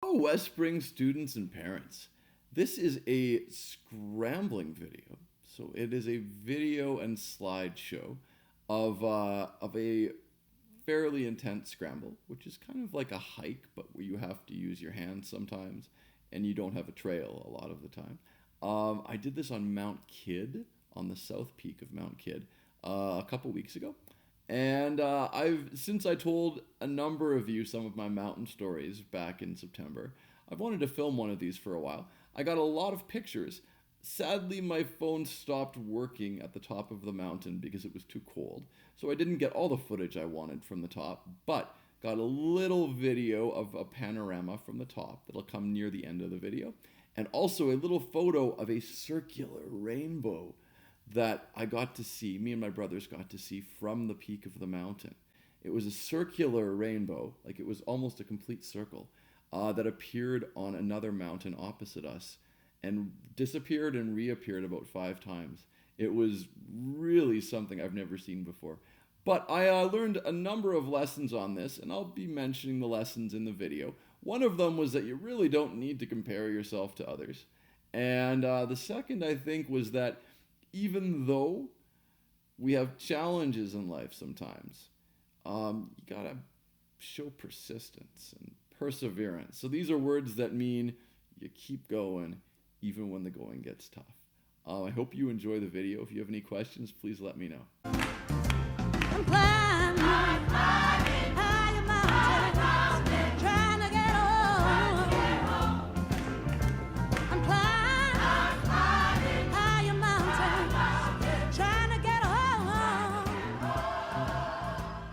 Oh, West Spring students and parents. This is a scrambling video. So it is a video and slideshow of a fairly intense scramble, which is kind of like a hike, but where you have to use your hands sometimes, and you don't have a trail a lot of the time. I did this on Mount Kidd, on the south peak of Mount Kidd, a couple weeks ago. And since I told a number of you some of my mountain stories back in September, I've wanted to film one of these for a while. I got a lot of pictures. Sadly, my phone stopped working at the top of the mountain because it was too cold. So I didn't get all the footage I wanted from the top, but got a little video of a panorama from the top that'll come near the end of the video. And also a little photo of a circular rainbow that I got to see, me and my brothers got to see from the peak of the mountain. It was a circular rainbow, like it was almost a complete circle, that appeared on another mountain opposite us and disappeared and reappeared about 5 times. It was really something I've never seen before. But I learned a number of lessons on this, and I'll be mentioning the lessons in the video. One of them was that you really don't need to compare yourself to others. And the second, I think, was that even though we have challenges in life sometimes, you gotta show persistence and perseverance. So these are words that mean you keep going even when the going gets tough. I hope you enjoy the video. If you have any questions, please let me know. I'm climbing higher mountains, trying to get home. I'm climbing higher mountains, trying to get home.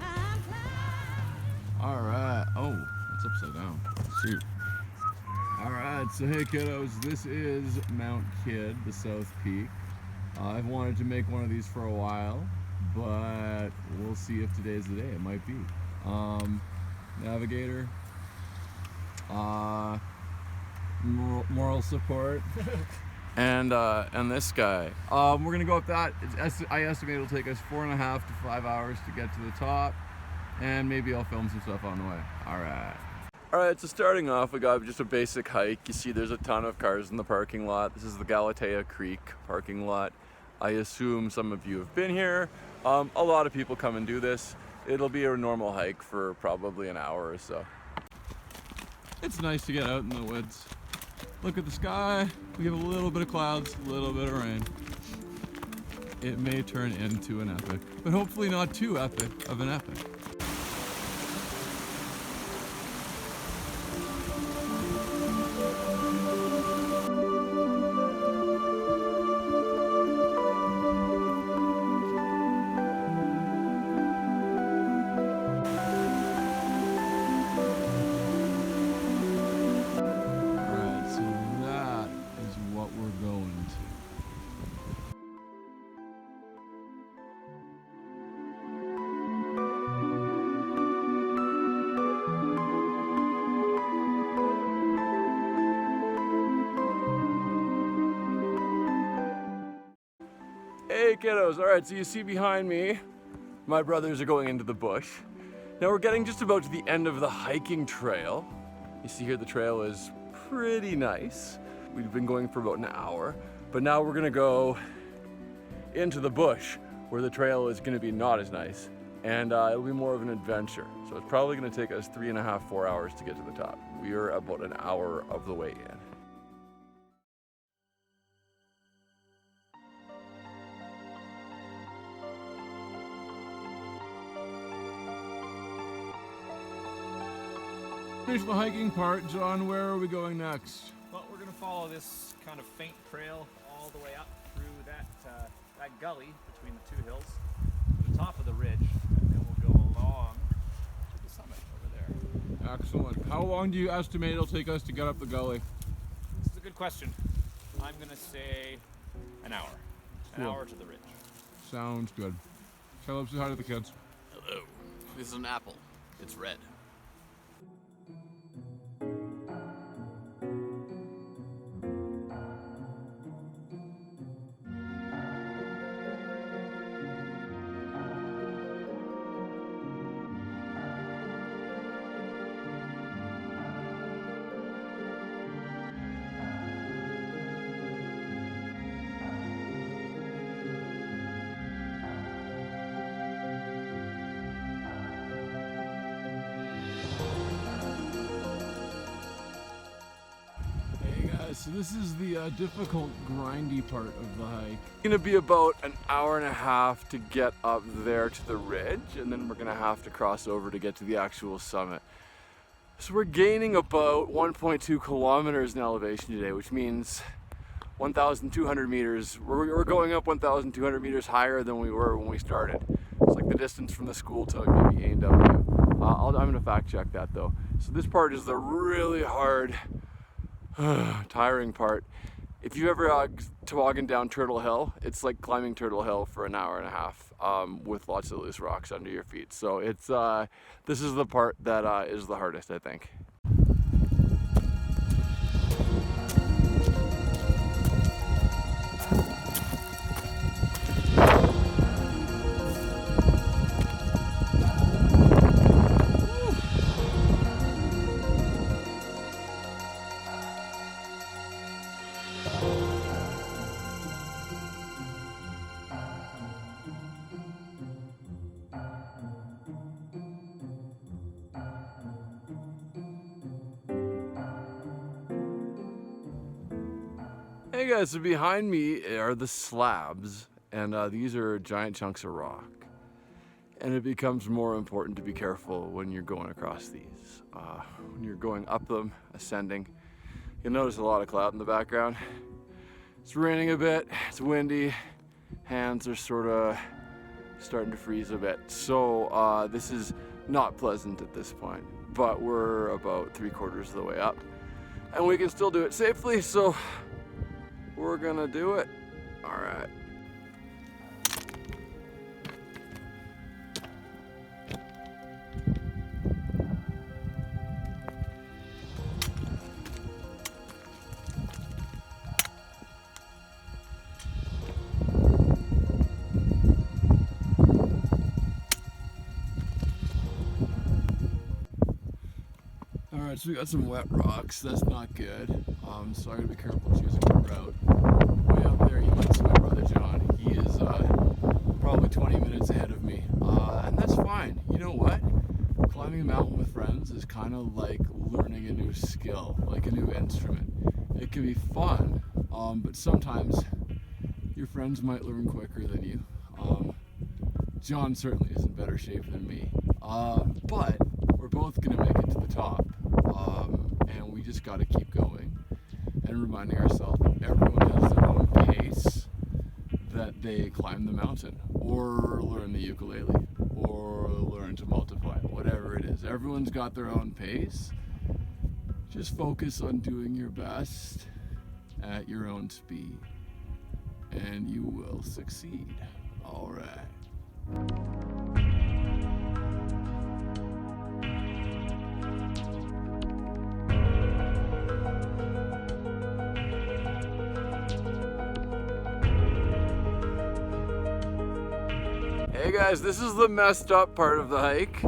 I'm climbing. All right. Oh, it's upside down. Shoot. All right. So hey, kiddos, this is Mount Kidd, the South Peak. I've wanted to make one of these for a while, but we'll see if today's the day. It might be. Navigator. Moral support. and this guy. We're gonna go up that. I estimate it'll take us 4.5 to 5 hours to get to the top, and maybe I'll film some stuff on the way. All right. All right, so starting off, we got just a basic hike. You see there's a ton of cars in the parking lot. This is the Galatea Creek parking lot. I assume some of you have been here. A lot of people come and do this. It'll be a normal hike for probably an hour or so. It's nice to get out in the woods. Look at the sky. We have a little bit of clouds, a little bit of rain. It may turn into an epic, but hopefully not too epic of an epic. Hey kiddos, all right, so you see behind me, my brothers are going into the bush. Now we're getting just about to the end of the hiking trail. You see here the trail is pretty nice. We've been going for about an hour, but now we're gonna go into the bush where the trail is gonna be not as nice, and it'll be more of an adventure. So it's probably gonna take us 3.5, 4 hours to get to the top. We are about an hour of the way in. Finish the hiking part. John, where are we going next? Well, we're going to follow this kind of faint trail all the way up through that gully between the two hills to the top of the ridge, and then we'll go along to the summit over there. Excellent. How long do you estimate it'll take us to get up the gully? This is a good question. I'm going to say an hour. An Cool. hour to the ridge. Sounds good. Caleb, say hi to the kids. Hello. This is an apple. It's red. So this is the difficult, grindy part of the hike. It's gonna be about an hour and a half to get up there to the ridge, and then we're gonna have to cross over to get to the actual summit. So we're gaining about 1.2 kilometers in elevation today, which means 1,200 meters. We're going up 1,200 meters higher than we were when we started. It's like the distance from the school to maybe A&W. I'm gonna fact check that though. So this part is the really hard, tiring part. If you ever toboggan down Turtle Hill, it's like climbing Turtle Hill for an hour and a half with lots of loose rocks under your feet. So it's this is the part that is the hardest, I think. Hey guys, so behind me are the slabs, and these are giant chunks of rock. And it becomes more important to be careful when you're going across these. When you're going up them, ascending, you'll notice a lot of cloud in the background. It's raining a bit, it's windy, hands are sort of starting to freeze a bit. So this is not pleasant at this point, but we're about 3/4 of the way up. And we can still do it safely, so we're gonna do it. All right. Alright, so we got some wet rocks, that's not good. So I gotta be careful choosing a route. Way up there you might see my brother John. He is probably 20 minutes ahead of me. And that's fine. You know what? Climbing a mountain with friends is kind of like learning a new skill, like a new instrument. It can be fun, but sometimes your friends might learn quicker than you. John certainly is in better shape than me. But we're both gonna make it to the top. And we just gotta keep going and reminding ourselves that everyone has their own pace that they climb the mountain or learn the ukulele or learn to multiply, whatever it is. Everyone's got their own pace. Just focus on doing your best at your own speed and you will succeed. All right. Hey guys, this is the messed up part of the hike.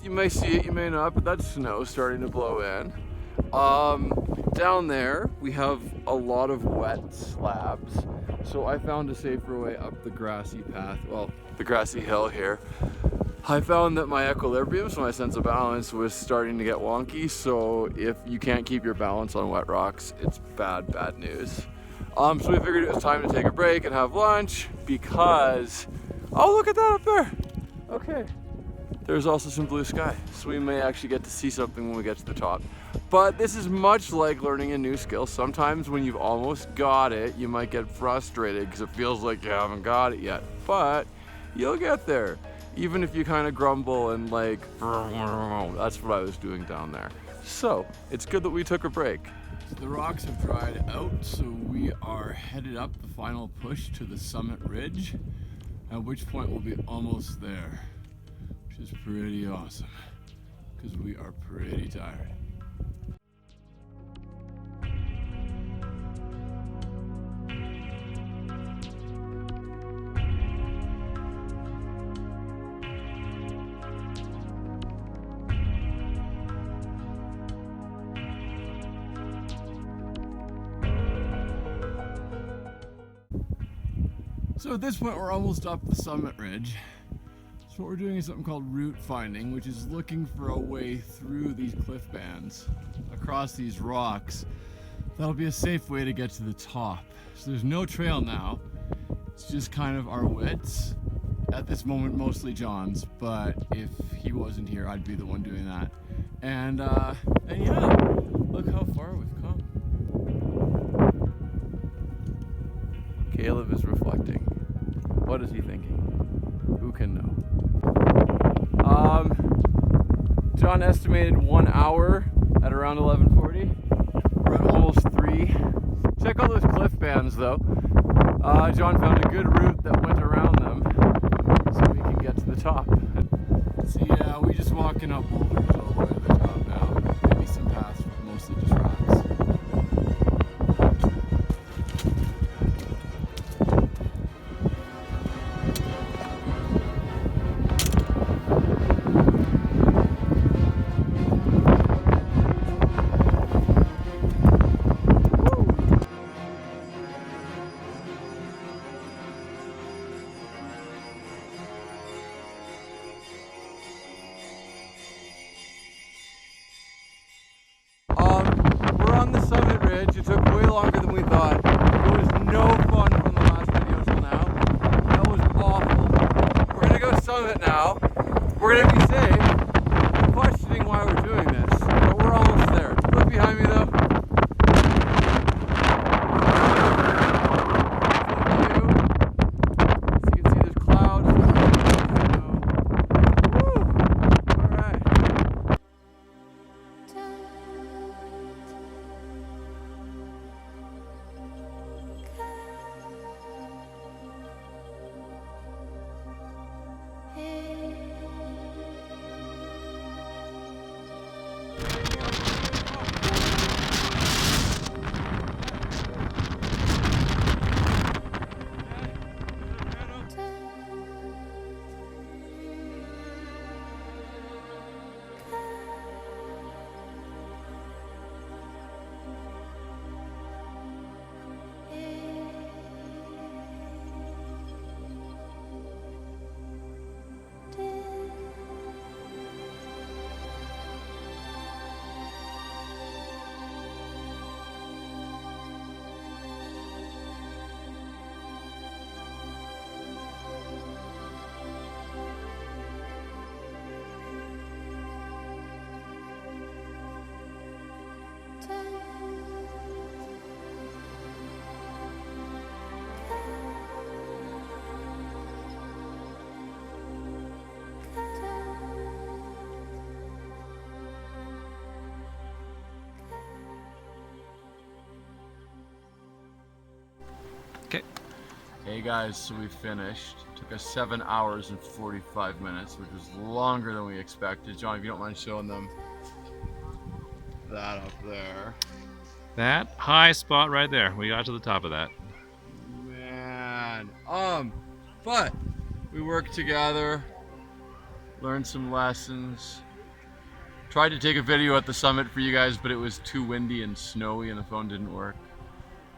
You may see it, you may not, but that's snow starting to blow in. Down there, we have a lot of wet slabs. So I found a safer way up the grassy path, well, the grassy hill here. I found that my equilibrium, so my sense of balance, was starting to get wonky. So if you can't keep your balance on wet rocks, it's bad news. So we figured it was time to take a break and have lunch because, oh, look at that up there. Okay. There's also some blue sky, so we may actually get to see something when we get to the top. But this is much like learning a new skill. Sometimes when you've almost got it, you might get frustrated because it feels like you haven't got it yet. But you'll get there, even if you kind of grumble and like, that's what I was doing down there. So it's good that we took a break. The rocks have dried out, so we are headed up the final push to the summit ridge, at which point we'll be almost there, which is pretty awesome, because we are pretty tired. So at this point we're almost up the summit ridge. So what we're doing is something called route finding, which is looking for a way through these cliff bands, across these rocks. That'll be a safe way to get to the top. So there's no trail now. It's just kind of our wits. At this moment, mostly John's, but if he wasn't here, I'd be the one doing that. And yeah, look how far we've come. Caleb is reflecting. What is he thinking? Who can know? John estimated 1 hour at around 11:40. We're at almost 3. Check all those cliff bands though. John found a good route that went around them so we can get to the top. So yeah, we just walking up boulders all the way to the top now. Maybe some paths, but mostly just rocks. We're on the summit ridge. It took way longer than we thought. It was no fun from the last video till now. That was awful. We're gonna go summit now. We're gonna be safe. I'm questioning why we're doing this, but we're almost there. Look behind me though. As you can see, there's clouds. Woo! All right. Hey guys, so we finished. It took us 7 hours and 45 minutes, which was longer than we expected. John, if you don't mind showing them that up there. That high spot right there. We got to the top of that. Man. But we worked together, learned some lessons. Tried to take a video at the summit for you guys, but it was too windy and snowy and the phone didn't work.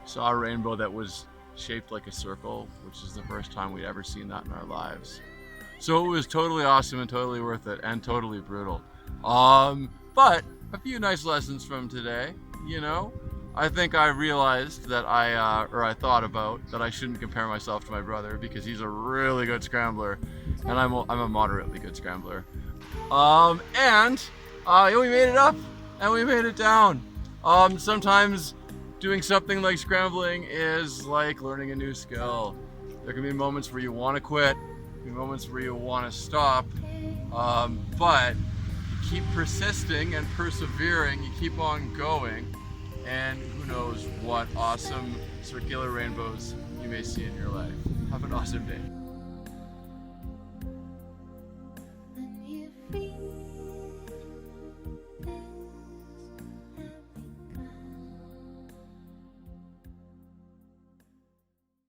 Saw a rainbow that was shaped like a circle, which is the first time we'd ever seen that in our lives. So it was totally awesome and totally worth it and totally brutal. But a few nice lessons from today, you know. I think I realized that I thought about that I shouldn't compare myself to my brother because he's a really good scrambler and I'm a moderately good scrambler. And we made it up and we made it down. Sometimes doing something like scrambling is like learning a new skill. There can be moments where you want to quit, be moments where you want to stop, but you keep persisting and persevering, you keep on going, and who knows what awesome circular rainbows you may see in your life. Have an awesome day.